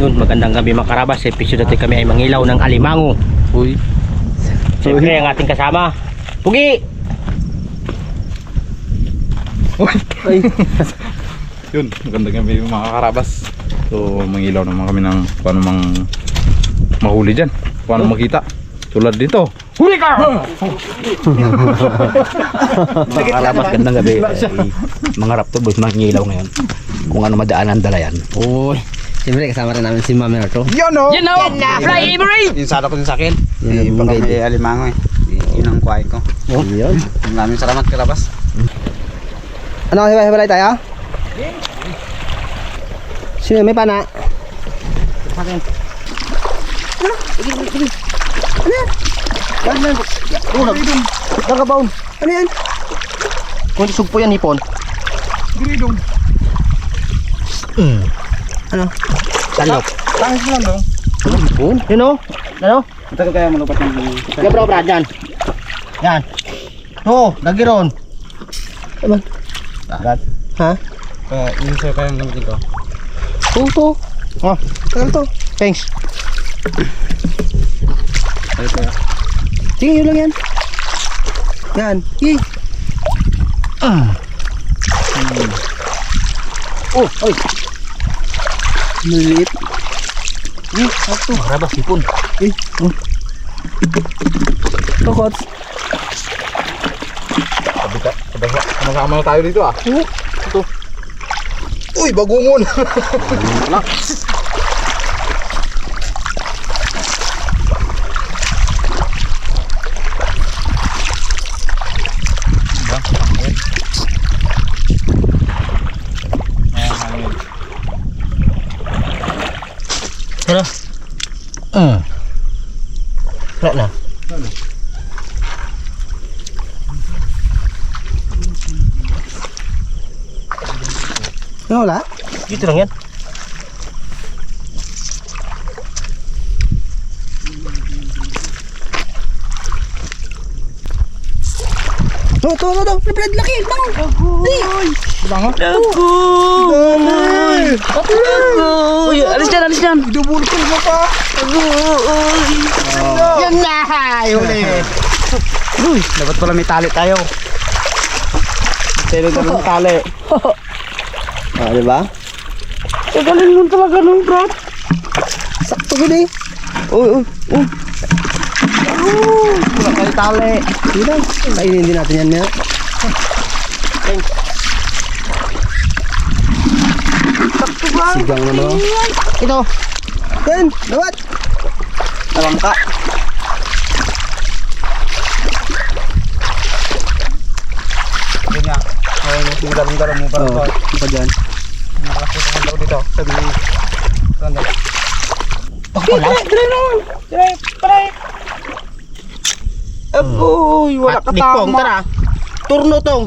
Yun, magandang gabi mga karabas. Sa episode natin kami ay mangilaw ng alimango. Uy. Siyempre ang ating kasama, Pugi! Ay. Yun, magandang gabi mga karabas. So, mangilaw naman kami ng kung ano mang mahuli dyan. Kung ano makita. Tulad dito. Huli ka! Mga karabas, gandang gabi. Mga raptor boys, mangingilaw ngayon. Kung ano madaanan dala yan. Uy, siyempre kasama rin namin si Mami Narto. Yun o! Yan o! Fly Avery! Yung sala ko din sa akin. Yun, Baka mga may alimango eh. Yun ang kuhain ko. Yun. Maraming salamat karabas. Ano, hiwa-hiwalay tayo? Sino may pana? Sa akin. Dagabaon. Ano yan? Kung sugpo yan, hipon. Gridong. Ano? Salok. Tangis lang daw. Hipon? Yun o? Ano? Matagal kaya malupat ng Yan bro, Brad, yan. Yan. Oo, lagi ron. Ano? agad. Ha? Yung sa'yo kayang gamitin ko. Puto. Oh, Tagal to. thanks. Ano kaya? Sige, yun lang yan. Yan. Yee. Oh, oy. Maliit. Karabas, hipon. Kokots. Sama-sama na tayo dito ah. Ito. Uy, bagungon! Tara. Wala na. Ano wala? Dito lang yan. To. Brad, laki. Bango. Uy, alis dyan. Dubulkan mo pa! Yan na! Huli! Uy, dapat pala may tali tayo. Sa'yo ka ng tali. Ah, di ba? Galing mo talaga nung Brad. Sakto gini. Uy. Wala kayo tali. Sige lang. Kainin din natin yan, Mel. Sigang naman. Ito. Yan. Dawat. Talangka. Yun nga. Yung dalang mo para Oo. Ano pa dyan? nakakita ng daw dito. Sabi ni Randall. Uy, wala ka Nikpong, tara. Turno tong.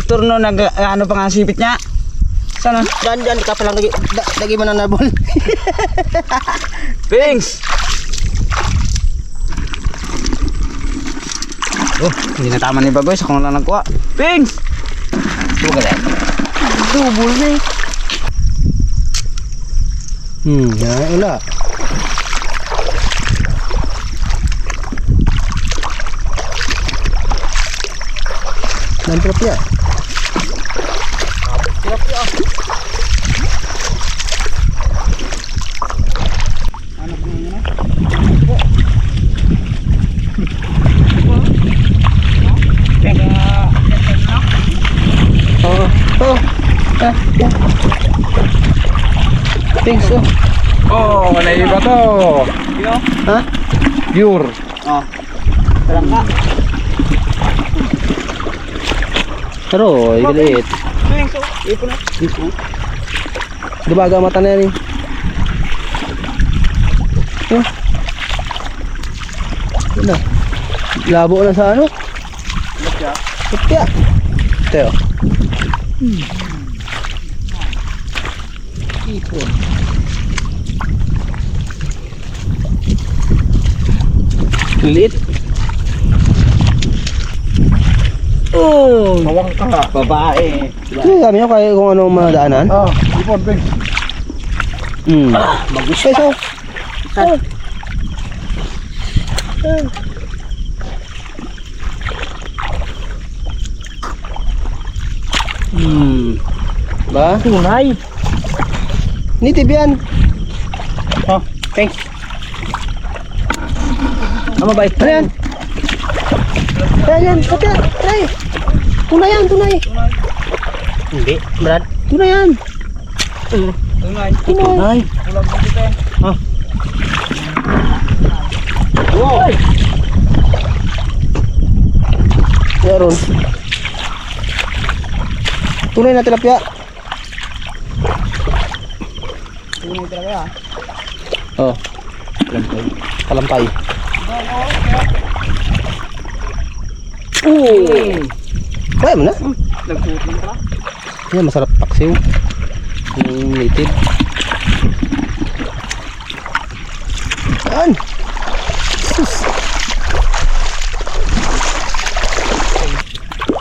Turno nag ano pa nga sipit niya. Sana? Dyan ka palang lagi mo na nabol. Pings! Oh, hindi na tama ni Bagoy. Sa kung lang nagkuha. Pings! Double na Yan. Wala. Nantrap ya. Thanks oh. Oh, manay ba to? Ha? Pure. Oh. Talangka. Pero, igaliit. Pings, oh. Ipo na. Dibaga mata na yan eh. Yun na. Labo na sa ano? Kupya. Teo. Liit. Oh, Mawang ka. Babae. Kaya kami kung ano madaanan. Ah, ipon, Ping. Bagus pa. Ba? Tunay. Nitib yan. Oh, thanks. Ano ba ito? Ayan. Ayan, pati yan. Tunay. Tunay yan, tunay. Hindi, Brad. Tunay yan. Tunay. Tunay. Kulang mo dito eh. Wow. Meron. Tunay na tilapia. Tunay talaga ah. Oh. Kalampay. Kaya mo na. Nagputol pala. Yan, masarap paksiw. Yung native. Yan. Sus.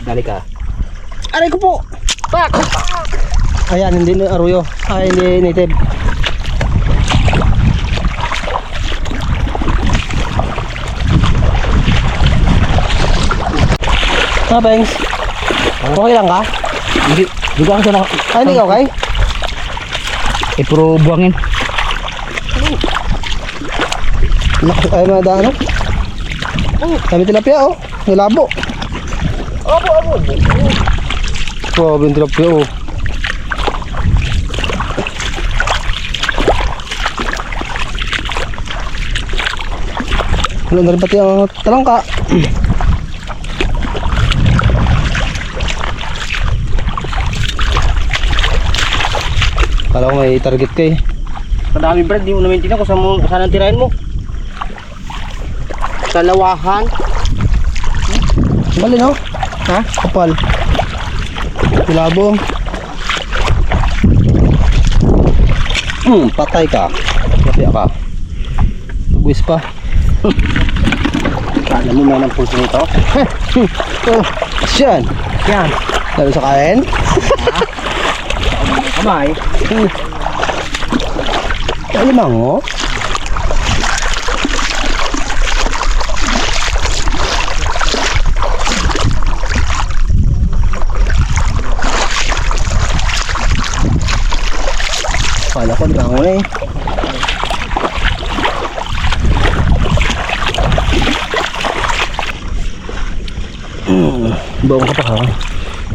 Dali ka. Aray ko po. Pak. Ayan, hindi na aruyo. Ay, hindi native. Bengs. Okay lang ka? Hindi ko kasi na. Ay, hindi ka okay? Eh, puro buwangin. Ay, mga ano? Kami tilapia, oh. Nilabo. Abo. Grabe yung tilapia, oh. Wala na rin pati ang talangka. Kala ko may target ka eh. Kadami Brad, di mo namin tinan kung saan ang tirahin mo. Sa lawahan. Bali no? Ha? Kapal. Tilabo. Patay ka. Kapya ka. Buwis pa. Kala mo may ng puso nito? Yan. Yan. Lalo sa kain. Kamay. Alimango. Kala ko alimango na eh. Baong ka pa ka.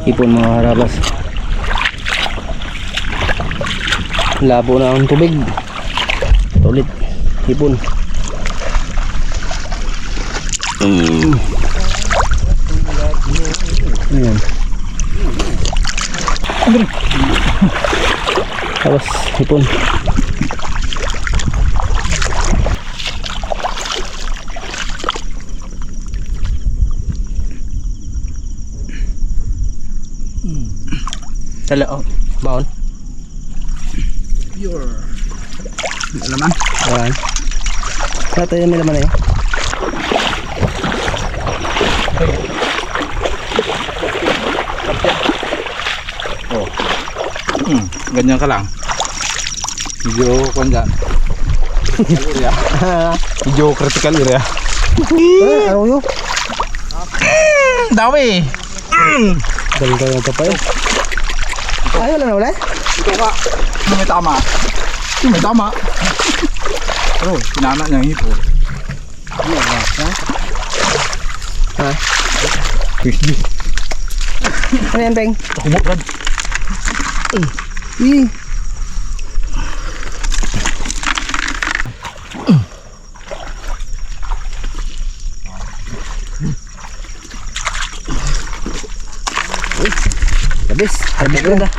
Ipon mga harabas. Labo na ang tubig. Ito ulit. Ipon. Ayan. Tapos ipon. Tala oh. Baon. Alaman. Ayan. Nato yung may laman na yun. Ganyan ka lang. Medyo kung dyan. Medyo critical area. Ano yun? Dami! Galing ka yung kapay. Ay, wala na wala? Ito ka. May tama. May tama. Pero, pinana niya yung hipo. Ha? Crispy. Ano yan, Peng? Ako mo, Brad. Labis. Labis ko na.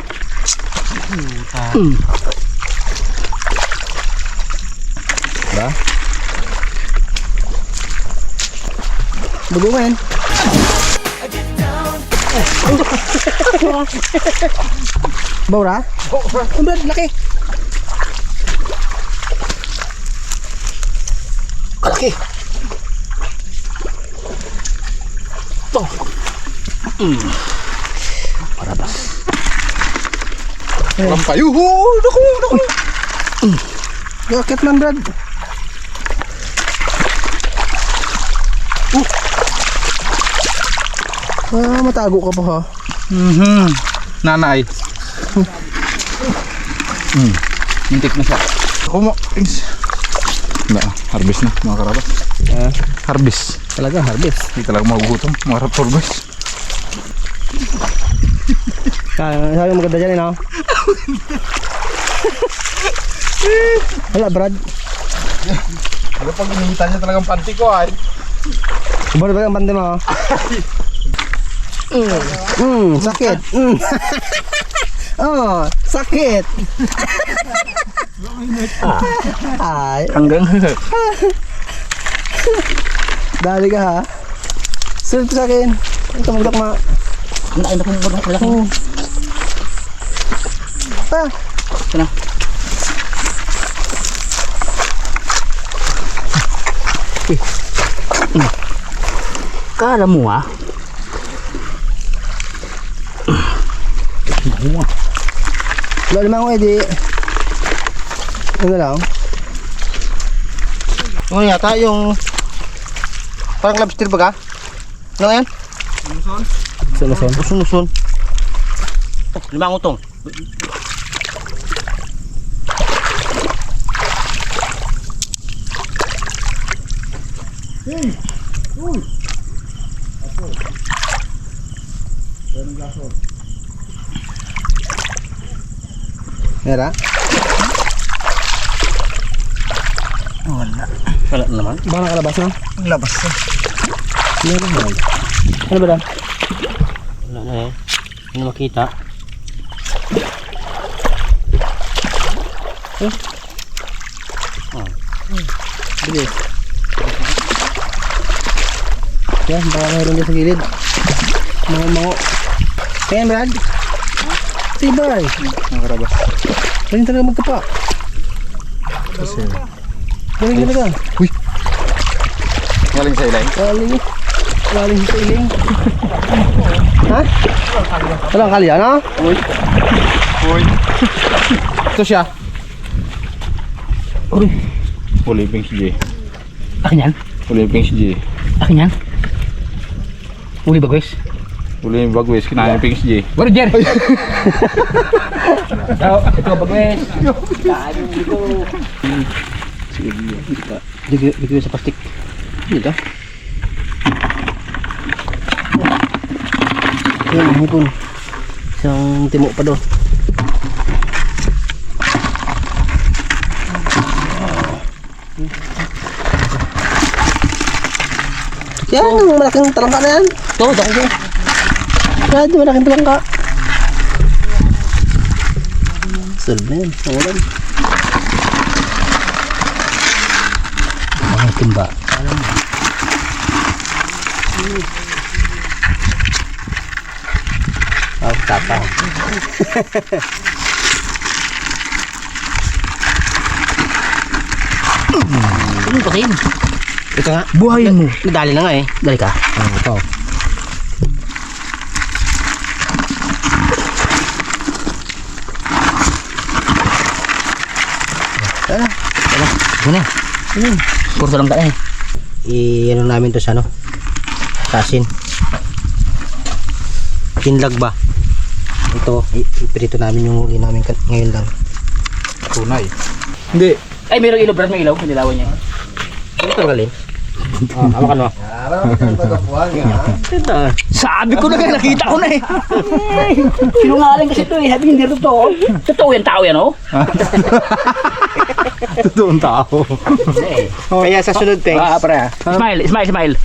Ba? Bugungan. Baura? Ang brad, laki. Kalaki. Ito. Lampay. Naku! Yakit man, Brad. Matago ka pa ha. Nanay. Mintik na siya. Ako mo. Na, harvest na mga karabas. Harvest. Talaga, harvest. Hindi talaga magugutom. Mga harvest. Sabi mo maganda dyan, no? Wala, Brad. Ano pag inihita niya talagang panty ko ay. Baru ba ang pande mo? Sakit. Oh, sakit. Ay, Hanggang. dali ka ha. Sunod sa akin. Ito magdakma. Ang laki. Ah, Ito na. Kala mo ah. wala naman ako edi. Ano lang? Ano yata yung parang lobster ba ka? Ano yan? Sumusun. Limang utong. Mera? Wala naman. Baka nakalabas na? Labas na. Meron na. Ano ba dan? Wala na eh. Hindi makita. Bilis. Yan, baka mayroon dyan sa gilid. Mango. Ayan, Brad. Tibay. Mga karabas. Galing talaga magkapa. Galing talaga. Galing sa ilay. Galing sa iling. Ha? Walang kali, ano? Uy. Ito siya. Uy. Uliping si Jay. Akin yan? Uliping si Jay. Akin yan? Uli ba guys? Uliping bagwes. Kinahiping si Jay. Baru Jer. Ito bagwes. Dito sa plastik. Dito. Yan, hipon. Isang timo pa doon. Yan, ang malaking talangka na yan. Ito, dako ko. Yan, malaking talangka. Solve na yan, nawalan. Mga timba. Tapang. Ano pa kayo? Ito nga. Buhayin mo. Nadali na nga eh. Dali ka. Ito. Ano? Kurso lang ka eh. I-ano namin to sa ano? Tasin. Pinlag ba? Ito, iprito namin yung huli namin ngayon lang. Tunay. Hindi. Ay, mayroong ilaw, Brad. May ilaw. Nilawan niya. Ano tanggalin? Hawakan mo. Sabi ko na kayo, nakita ko na eh. Sinungaling kasi ito eh. Sabi hindi totoo. Totoo yan tao yan oh. Totoong tao. Kaya sa sunod, Pengs. Para. Smile.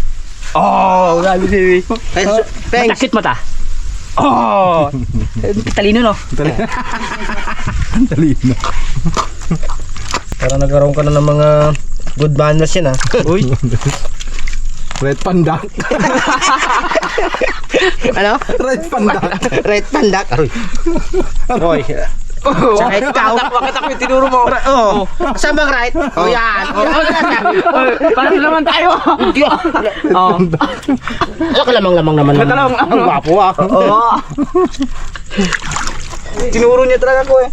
Oh, grabe si Pengs. Matakit mata. Oh! Talino no? Talino. Parang nagkaroon ka na ng mga good manners yan, ha? Uy. Red Pandak. Ano? Red Pandak. Red Pandak. Hoy. Tsaka ikaw. Bakit ako yung tinuro mo? Oo. Saan bang right? O yan. Parang naman tayo. Oh. Ano ka lamang naman. Ang gwapo, ha? Tinuro niya talaga ko eh.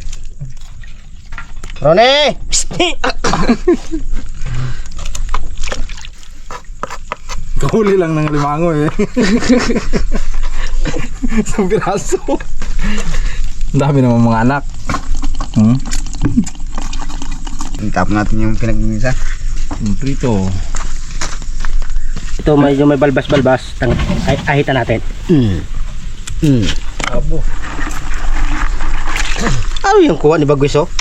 Rone! Kahuli lang ng limango eh. Isang piraso. Ang dami naman mga anak. Tap natin yung pinag-isa. Yung prito. Ito medyo may balbas-balbas. Ahitan natin. Abo. Ano yung kuha ni Bagwis oh?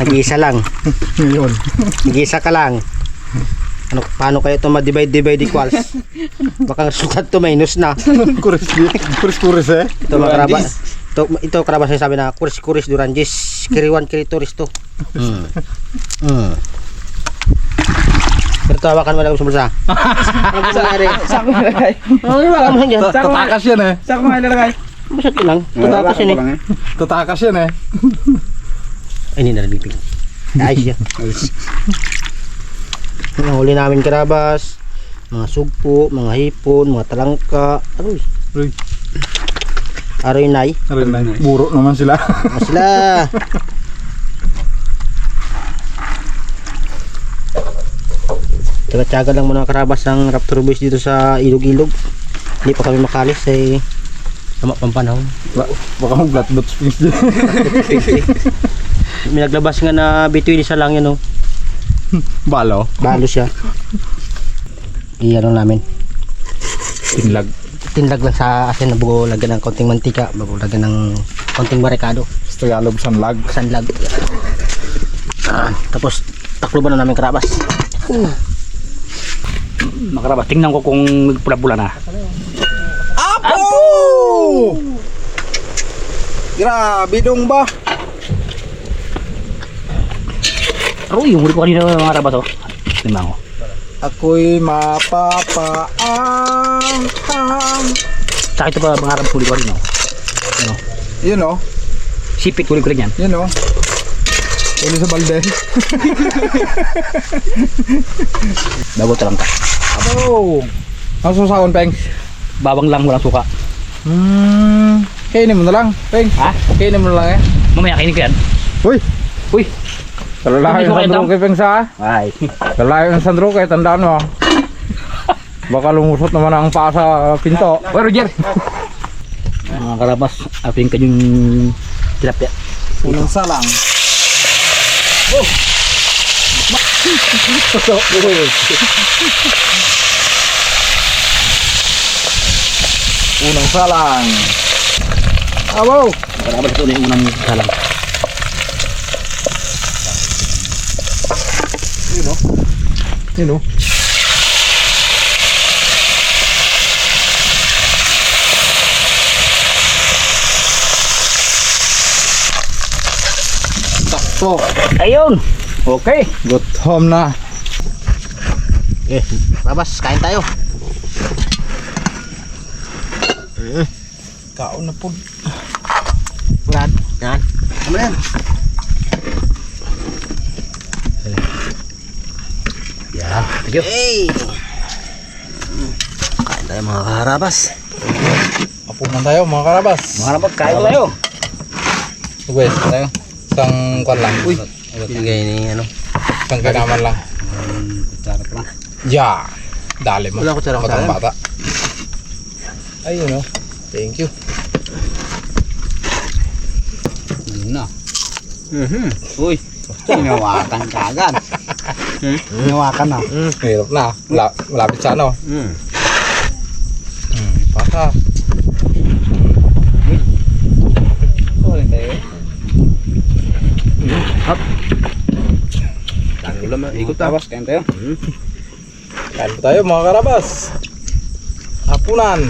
Nag-iisa lang. Ngayon. Nag-iisa ka lang. Ano, paano kayo ito ma-divide equals? Baka sukat to minus na. Kuris eh. Ito mga karabas. Ito karabas ay sabi na kuris duranjis. Kiriwan kirituris to. Pero tawakan mo lang sa bulsa. Ano ba nangyari? Saan ko ilalagay? Ano yung wala mo dyan? Tatakas yan eh. Saan ko nga ilalagay? Basta ito lang. Tatakas yun eh. Tatakas yan eh. Ay, hindi nalipig. Ayos yan. Ang huli namin karabas. Mga sugpo, mga hipon, mga talangka. Aroy. Uy. Aroy nay. Buro naman sila. Ano sila? Tsaga-tsaga lang muna karabas ng Raptor Boys dito sa ilog-ilog. Hindi pa kami makalis eh. Tama pang panahon. Baka mag-flat dot springs din. May naglabas nga na bituin isa lang yan oh. Balo. Balo siya. Iyan namin. Tinlag. Tinlag lang sa asin na bago lagyan ng konting mantika, bago lagyan ng konting barikado. Sa Tagalog, sanlag. Sanlag. Tapos takloban na namin karabas. Makarabas, tingnan ko kung pula-pula na. Apo! Grabe dong ba? Pero yung huli ko kanina mga karabas oh. Tingnan ko. Ako'y mapapaang. Sa ito pa mga karabas huli ko kanina oh. Ano? Yun o. Sipit huli ko rin yan. Yun o. Uli sa balde. Bago talangka. Apo! Ang susahon, Peng? Bawang lang, walang suka. Kainin mo na lang, Peng. Ha? Kainin mo na lang eh. Mamaya kainin ko yan. Uy! Uy! Kalalayo Hindi ng ko Sandro kaya kay Peng sa. Ay. Kalalayo ng Sandro kay tandaan mo. Baka lumusot naman ang paa sa pinto. Oy, Roger! Mga karabas, ating kanyang tilapia. Unang salang. Unang salang. Abaw! Karabas ito na yung unang salang. Yun o. Takpo. Ayun! Okay! Got home na. Eh, karabas, kain tayo. Kaon na po. Brad, yan. Ano yan? Yan, thank you. Hey! Kain tayo mga karabas. Apo man tayo mga karabas. Mga karabas, kain tayo! Wes, tayo. Isang kwan lang. Uy. Bigay ni ano. Isang kanaman lang. Sarap lang. Ya. Dali mo. Wala ko sarang Batang sarang. bata. Ayun o. Thank you. Yun na. Uy! Hinawakan ka agad. Hinawakan na. Hirap na. Malapit sa ano. Pata. Ikot tapos, kain tayo. Kain po tayo mga karabas. Hapunan.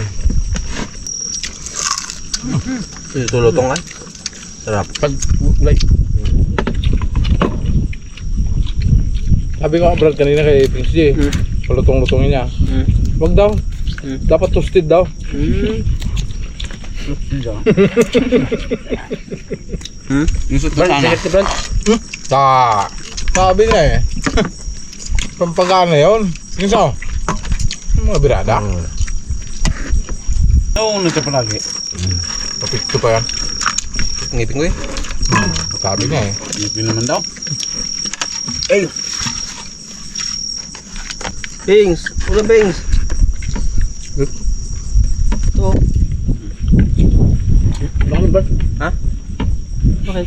Tulutong ay. Sarap. Pag like. Sabi ko nga Brad kanina kay Prince J. Palutong-lutongin niya. Wag daw. Dapat toasted daw. Yung suot na sana. Sabi niya eh. Pampagana yun. Yung sa mga birada. Oo, nito palagi. Papikto pa yan. Ngipin ko eh. Sabi nga eh. Ito naman daw. Bings, ulam Bings. Ito. Bakit ba? Ha? Bakit?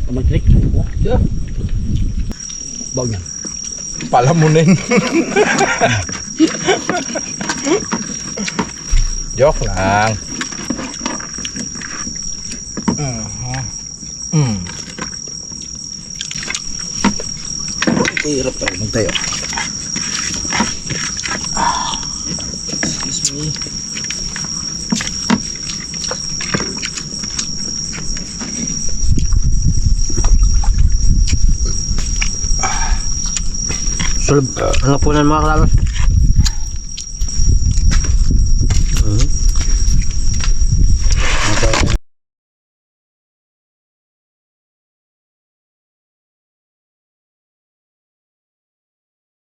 Tumatrik. Yeah. Bawag yan. Palamunin. Joke lang. Hirap tayo magtayo. Excuse me. Sulab. Ang hapunan mga kalabas.